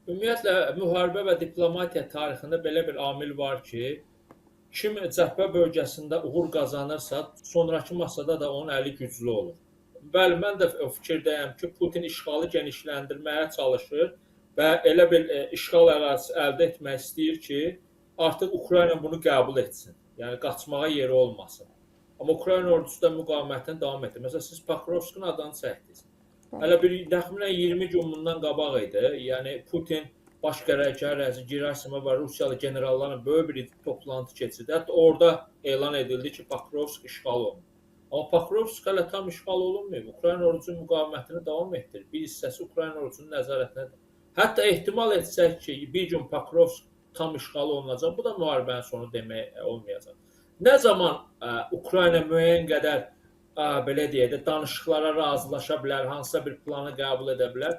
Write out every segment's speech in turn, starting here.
Ümumiyyətlə, müharibə və diplomatiya tarixində belə bir amil var ki, kim cəbhə bölgəsində uğur qazanırsa, sonrakı masada da onun əli güclü olur. Bəli, mən də o fikirdəyəm ki, Putin işğalı genişləndirməyə çalışır və elə bir işğal ərazisi əldə etmək istəyir ki, artıq Ukrayna bunu qəbul etsin. Yəni qaçmağa yeri olmasın. Amma Ukrayna ordusu da müqavimətini davam etdirir. Məsələn, siz Pakrovskun adını çəkdiniz. Hələ bir təxminən 20 gün bundan qabaq idi. Yəni Putin baş qərargah rəisi Gerasimov və Rusiyalı generalların böyük bir toplantı keçirdi. Hətta orada elan edildi ki, Pakrovsk işğal olunur. Amma Pakrovsk hələ tam işğal olunmayıb. Ukrayna ordusu müqavimətini davam etdirir. Bir hissəsi Ukrayna ordusunun nəzarətindədir. Hətta ehtimal etsək ki, bir gün Pakrovsk tam işğal olunacaq, bu da müharibənin sonu demək olmayacaq. Nə zaman Ukrayna müəyyən qədər belə deyək də danışıqlara razılaşa bilər, hansısa bir planı qəbul edə bilər.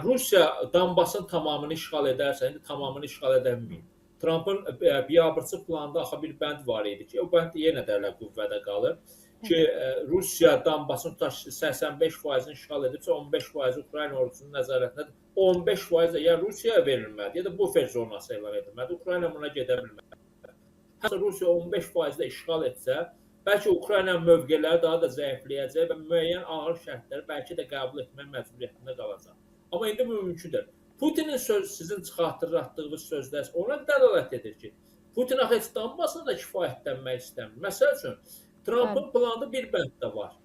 Rusiya Donbasın tamamını işğal edərsə, indi tamamını işğal edə bilməyib. Trumpın biabırçı planında axı bir bənd var idi ki, o bənd yenə də hələ qüvvədə qalır ki, Rusiya Donbasın 85%-ni işğal edibsə, 15% Ukrayna ordusunun nəzarətindədir. 15% də ya Rusiyaya verilməlidir, ya da bufer zonası elan edilməlidir. Ukrayna buna gedə bilməlidir. Hətta Rusiya 15%-də işğal etsə, bəlkə Ukraynanın mövqeləri daha da zəifləyəcək və müəyyən ağır şərtləri bəlkə də qəbul etmək məcburiyyətində qalacaq. Amma indi bu mümkündür. Putinin sizin xatırlatdığınız sözlər ona dəlalət edir ki, Putin axı heç Donbasına da kifayətlənmək istəmir. Məsəl üçün, Trumpın planında bir bənd də var.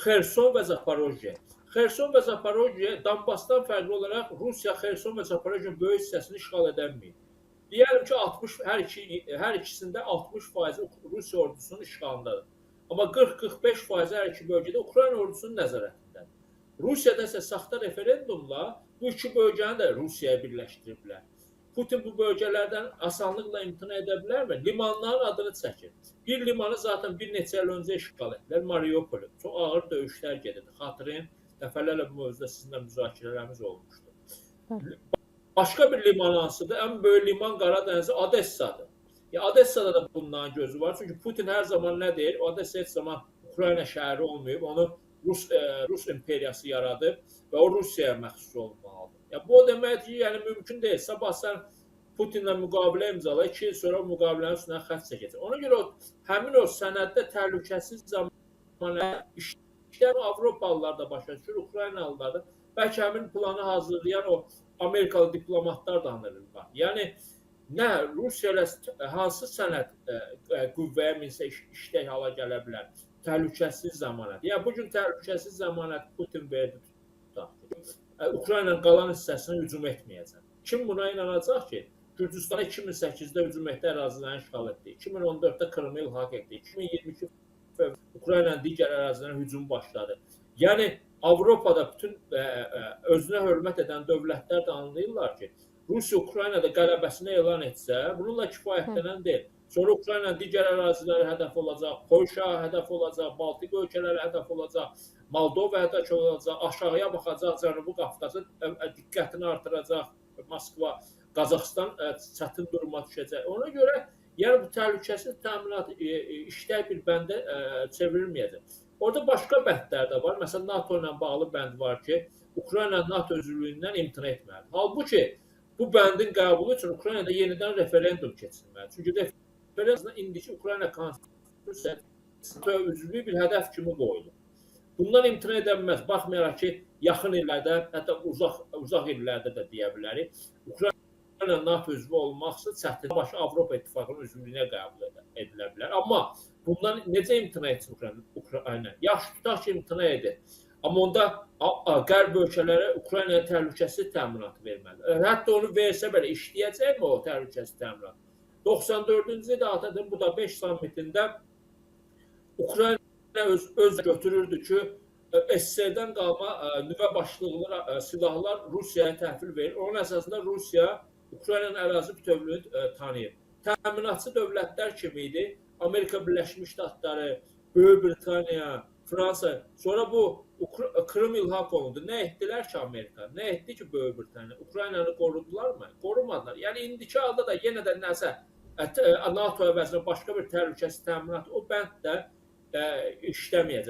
Xerson və Zaporojye. Xerson və Zaporojye Donbasdan fərqli olaraq Rusiya Xerson və Zaporojyenin böyük hissəsini işğal edəməyib. Deyəlim ki, hər ikisində 60% Rusiya ordusunun işğalındadır. Amma 40-45% hər iki bölgədə Ukrayna ordusunun nəzarətindədir. Rusiyada isə saxta referendumla bu iki bölgəni də Rusiyaya birləşdiriblər. Putin bu bölgələrdən asanlıqla imtina edə bilərmi? Limanların adını çəkir. Bir limanı zaten bir neçə il öncə işğal etdilər, Mariupol'u. Çox ağır döyüşlər gedirdi. Xatırlayın, dəfələrlə bu mövzuda sizinlə müzakirələrimiz olmuşdu. Başqa bir liman hansıdır? Ən böyük liman Qaradənizdə Odessadır. Odessada da bundan gözü var. Çünki Putin hər zaman nə deyir? Odessa heç zaman Ukrayna şəhəri olmayıb. Onu Rus imperiyası yaradıb və o Rusiyaya məxsus olmalıdır. Bu o deməkdir ki, yəni mümkün deyil. Sabah sən Putinlə müqavilə imzala, 2 il sonra müqavilənin üstündən xətt çəkəcək. Ona görə həmin o sənəddə təhlükəsiz zamanı işlər Avropalılar da başa düşür, Ukraynalılar da. Bəlkə həmin planı hazırlayan o Amerikalı diplomatlar da anılırlar. Yəni, nə Rusiya ilə hansı sənəd qüvvəyə minsə işlək hala gələ bilər? Təhlükəsiz zamanət. Yəni, bugün təhlükəsiz zamanət Putin verdi tutaq. Ukraynanın qalan hissəsinə hücum etməyəcək. Kim buna inanacaq ki, Gürcüstana 2008-də hücum etdi, ərazilərini işğal etdi. 2014-də Krımı ilhaq etdi. 2022 Ukraynanın digər ərazilərinə hücum başladı. Yəni, Avropada bütün özünə hörmət edən dövlətlər də anlayırlar ki, Rusiya Ukraynada qələbəsini elan etsə, bununla kifayətlənən deyil. Sonra Ukraynanın digər əraziləri hədəf olacaq, Polşa hədəf olacaq, Baltik ölkələri hədəf olacaq, Moldova hədəf olacaq, aşağıya baxacaq, Cənubi Qafqazı diqqətini artıracaq, Moskva, Qazaxıstan çətin duruma düşəcək. Ona görə, yəni bu təhlükəsiz təminat işlək bir bəndə çevrilməyəcək. Orada başqa bəndlər də var. Məsələn, NATO ilə bağlı bənd var ki, Ukrayna NATO üzvlüyündən imtina etməlidir. Halbuki, bu bəndin qəbulu üçün Ukraynada yenidən referendum keçirilməlidir. Çünki referendumda indiki Ukrayna konstitusiyasında üzvlüyü bir hədəf kimi qoyulur. Bundan imtina edə bilməz. Baxmayaraq ki, yaxın illərdə, hətta uzaq illərdə də deyə bilərik, Ukrayna NATO üzvü olmaqsa çətin başı Avropa İttifaqının üzvlüyünə qəbul edilə bilər. Amma bundan necə imtina etsin Ukrayna? Yaxşı tutaq ki, imtina edir. Amma onda qərb ölkələri Ukraynaya təhlükəsiz təminatı verməlidir. Hətta onu versə belə işləyəcəkmi o təhlükəsiz təminat? 94-cü ildə ATƏT-in Budapeşt sammitində Ukrayna öz götürürdü ki, SSR-dən qalma nüvə başlıqlı silahlar Rusiyaya təhvil verir. Onun əsasında Rusiya Ukraynanın ərazi bütövlüyünü tanıyır. Təminatçı dövlətlər kimi idi. Amerika Birləşmiş Ştatları, Böyük Britaniya, Fransa. Sonra bu Krım ilhaq olundu. Nə etdilər ki Amerika? Nə etdi ki Böyük Britaniya? Ukraynanı qorudular mı? Qorumadılar. Yəni indiki halda da yenə də nəsə NATO əvəzinə başqa bir təhlükəsiz təminat o bənd də işləməyəcək.